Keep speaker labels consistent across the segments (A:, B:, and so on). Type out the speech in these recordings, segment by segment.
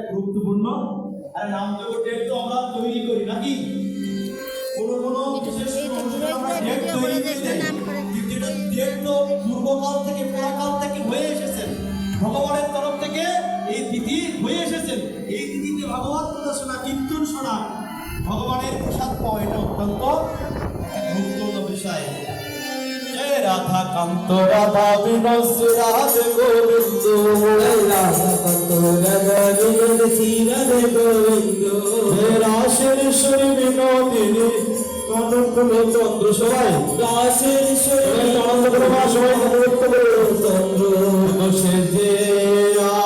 A: একটা গুরুত্বপূর্ণ আর নামযোগ্য ডেট তো আমরা তৈরি করি নাকি কোনো বিশেষ অনুষ্ঠানে আমরা ডেট তৈরি করে দেই কিন্তু ডেট তো পূর্বকাল থেকে পুরাকাল থেকে হয়ে এসেছে ভগবানের তরফ থেকে এই তিথি হয়ে এসেছে এই তিথিতে ভাগবত কথা শোনা কীর্তন শোনা ভগবানের প্রসাদ পাওয়া এটা অত্যন্ত গুরুত্বপূর্ণ বিষয়। জয় রাধা কান্ত রাধা বিনস রাধে গোবিন্দ
B: রাধা কান্ত রাধা বিনস রাধে গোবিন্দ
A: রাসেশ্বরী বিনোদিনী কনককুল চন্দ্র সবাই
B: রাসেশ্বরী
A: আনন্দ করে সবাই নৃত্য করে চন্দ্র বসে যে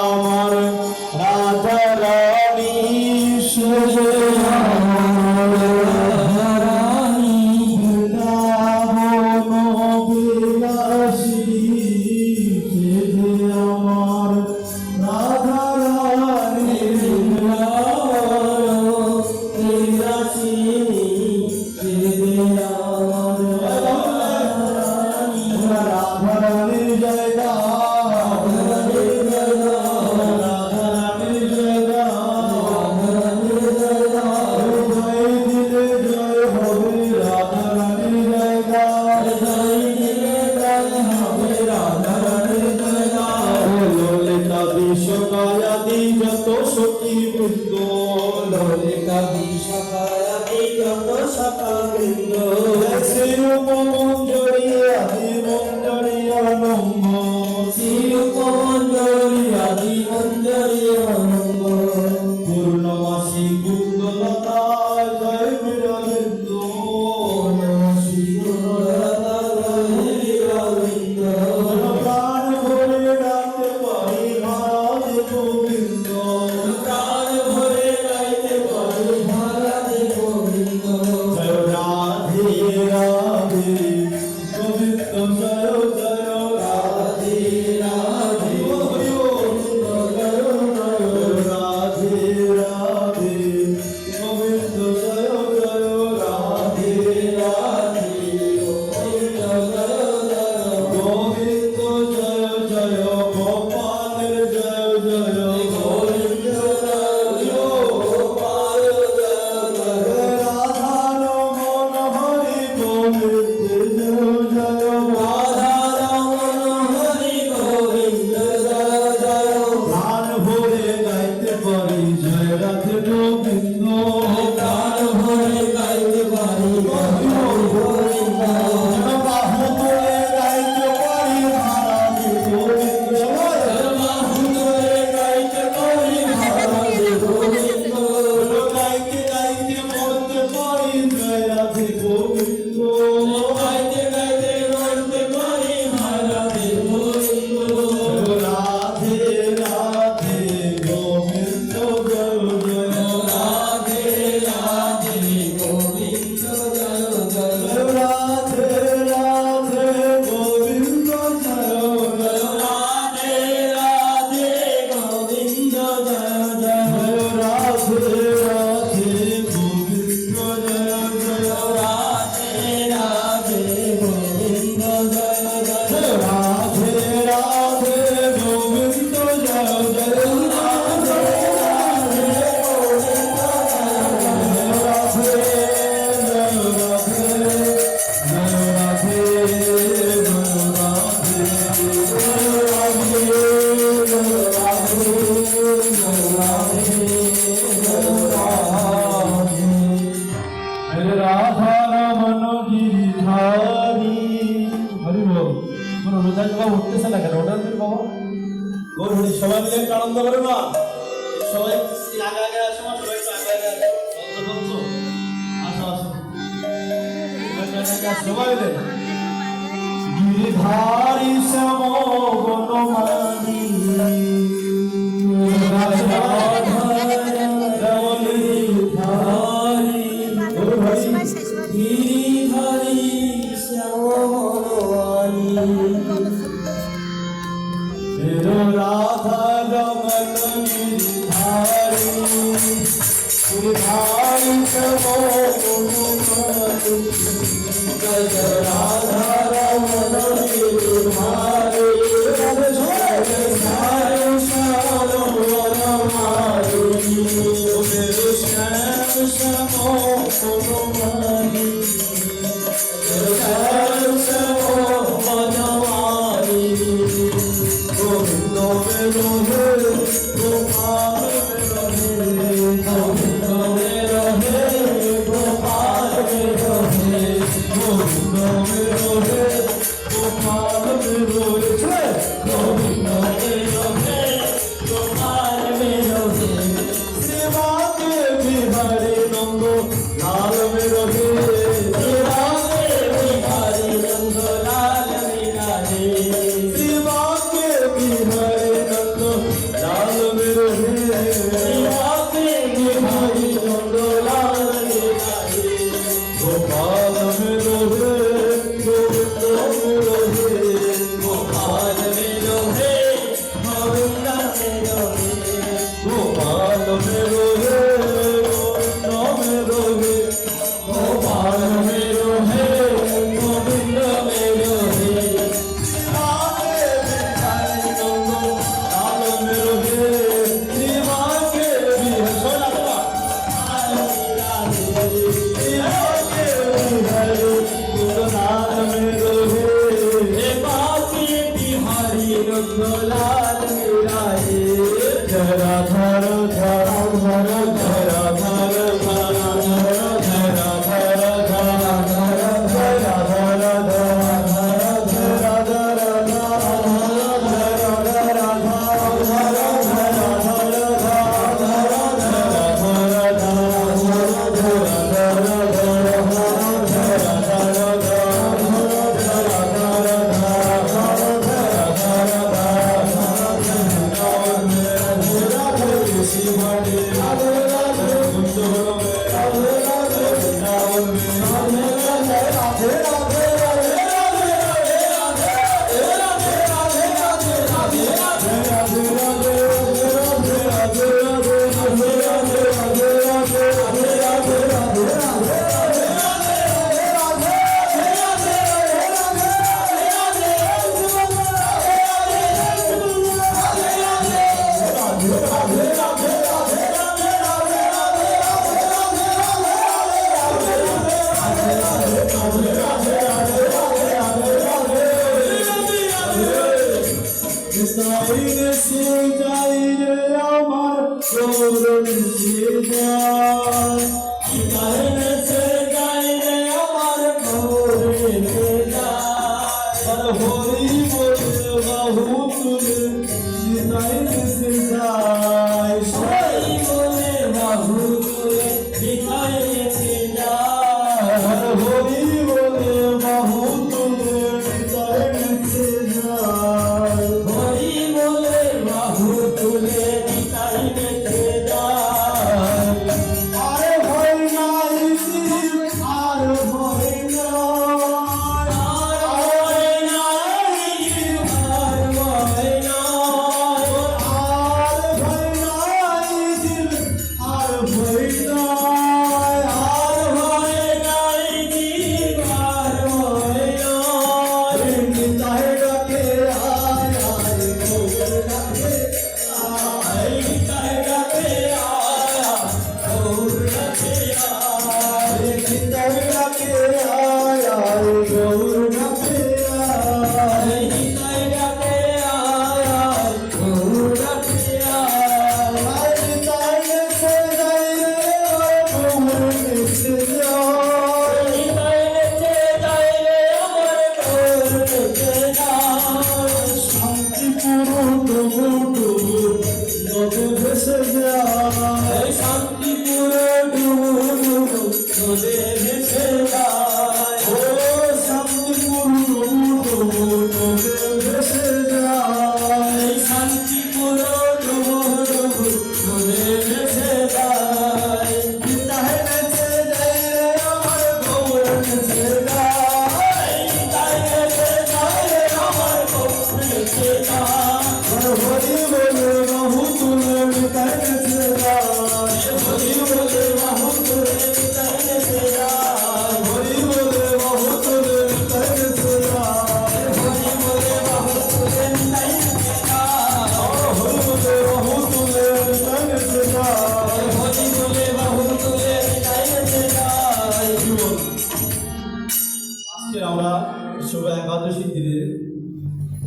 A: আমার রাধা রানী সেজে আমার রাধা রানী বৃন্দাবন বিলাসী সেজে আমার রাধা রানী
B: বিলাসী সেজে আমার
A: রাধা রানীর জায়গা যত সখী বৃন্দ
B: ললিতা বিশাখায়াতি যত সখা বৃন্দ
A: শ্রীরূপমঞ্জরি আদি মঞ্জরি অনঙ্গ
B: শ্রীরূপমঞ্জরি আদি মঞ্জরি অনঙ্গ
A: পূর্ণমাসী কুন্দলতা জয় বীরবৃন্দ
B: শ্রী গুরুলতা গোবিন্দ
A: প্রাণ ভরে ডাকতে পারি মহারাজ গোবিন্দ
B: প্রাণ ভরে গাইতে পারি মহারাজ গোবিন্দ
A: জয় রাধে রাধে গোবিন্দ জয় জয়
B: রাধে রাধে
A: হরি বল
B: জয় জয়
A: রাধে রাধে গোবিন্দ জয় জয় রাধে রাধে
B: গোবিন্দ জয় জয়
A: গোবিন্দ জয় জয় গোপালের জয় জয়
B: গোবিন্দ জয় গোপাল জয় জয়
A: রাধা রমন হরি গোবিন্দ জয় জয়
B: রাধা রমণ হরি গোবিন্দ জয় জয়
A: প্রাণ ভরে গাইতে পারি জয় রাধে গোবিন্দ
B: প্রাণ ভরে গাইতে পারি গোবিন্দ
A: বাহু তুলে গাইতে পারি মহারাজ গোবিন্দ
B: বাহু ধরে গাইতে পারি মহারাজ গোবিন্দ
A: গাইতে গাইতে মরতে পারি জয় রাধে গোবিন্দ
B: গাইতে গাইতে মরতে পারি মহারাজ গোবিন্দ
A: রাধে রাধে গোবিন্দ জয় জয়
B: রাধে রাধে গোবিন্দ জয় জয়
A: রাধে রাধে গোবিন্দ জয় জয়
B: রাধে রাধে গোবিন্দ জয় জয়
A: রাধে রাধে গোবিন্দ জয় জয়
B: রাধে রাধে গোবিন্দ জয় জয়
A: রাধে রাধে গোবিন্দ জয় জয় রাধে রাধে রাধা রমন গিরিধারী হরি বল কোনো রোজাক বাবা উঠতেছে না কেন ওটা বাবা গৌরী সবাই মিলে একটু আনন্দ করে না সবাই আগে আগে আসো সবাই একটু আগে আগে আসো আসো সবাই মিলে গিরিধারী শ্যাম বনমালী
B: গিরিধারী শ্যামবনমালী
A: রাধা রমন গিরিধারী গিরিধারী শ্যাম বনমালী
B: জয় জয় রাধা রমণ গিরিধারী
A: রাধে জয় জয় শ্যাম বনমালী
B: Hare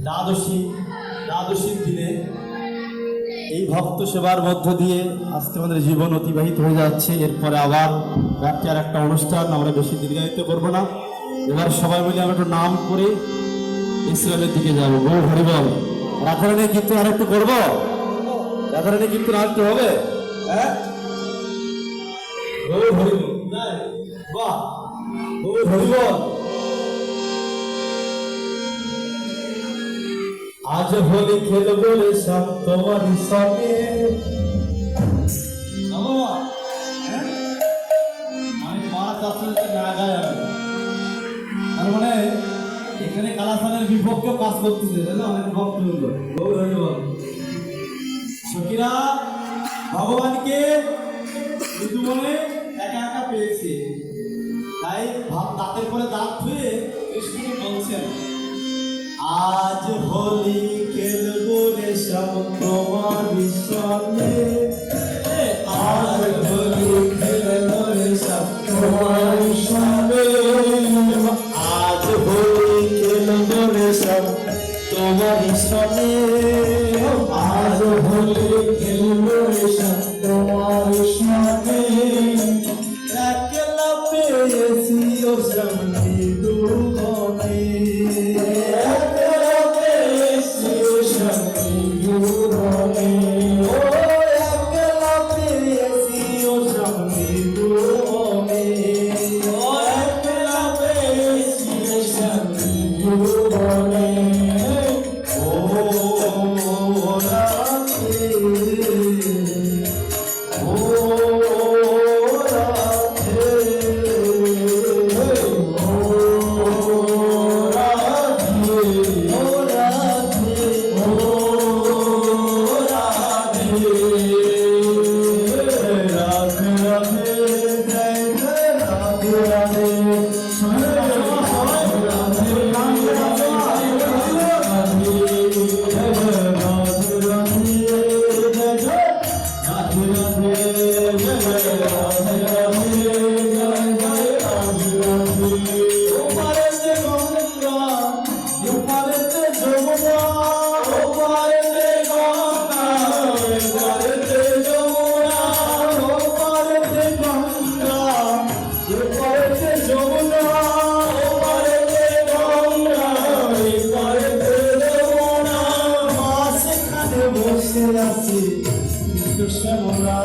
C: দ্বাদশীর দিনে এই ভক্ত সেবার মধ্য দিয়ে আজকে আমাদের জীবন অতিবাহিত হয়ে যাচ্ছে। এরপরে আবার রাত্রে আর একটা অনুষ্ঠান, আমরা বেশি দীর্ঘায়িত করবো না। এবার সবাই মিলে আমরা একটু নাম করে ইসলামের দিকে যাবো। গৌর হরিবল। রাধারানী কীর্তন আর একটু করবো? রাধারানী কীর্তন আর একটু হবে? হ্যাঁ, গৌর হরিবল। বাহ, গৌর হরিবল। আজ হোলি খেলবো রে সব তোমারই সঙ্গে। তার মানে এখানে কালাসানের বিপক্ষেও কাজ করতেছে, তাই না? অনেক ভক্ত হলো। সখীরা ভগবানকে মৃদু মনে একা একা পেয়েছে, তাই ভাব দাঁতের পরে দাঁত ধুয়ে কৃষ্ণকে বলছেন, আজ হোলি খেলবো রে সব তোমারই সঙ্গে। আজ হোলি খেলবো রে সব তোমারই সঙ্গে। আজ হোলি খেলবো রে সব তোমারই সঙ্গে। আজ হোলি খেলবো রে সব তোমারই সঙ্গে। একলা পেয়েছি ও সামনে দুর্গমে। বসে আছি শ্যামলা।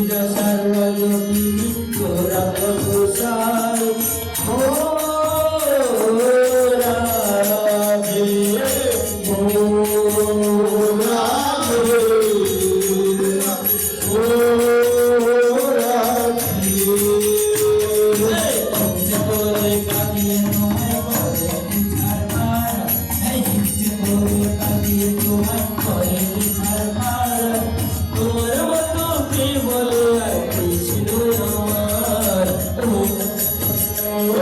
B: লীলা সর্বযোগিনী গৌরাঙ্গ ঘোষাল ও রাধে ও রাধে ও রাধে তুমসে বলে কাঁদিয়ে তোমায় করে বিচার পার এই তুমসে বলে কাঁদিয়ে তোমায় করে বিচার পার তোমার মতো কে বলে আর কে ছিল আমার ও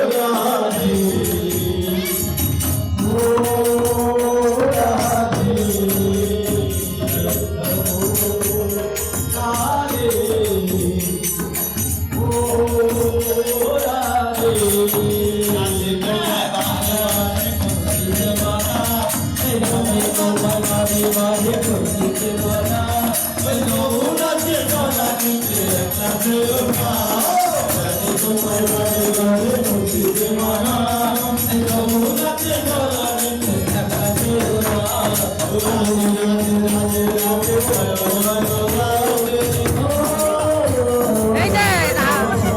B: রাধে ও রাধে
D: এই যে
B: রাধে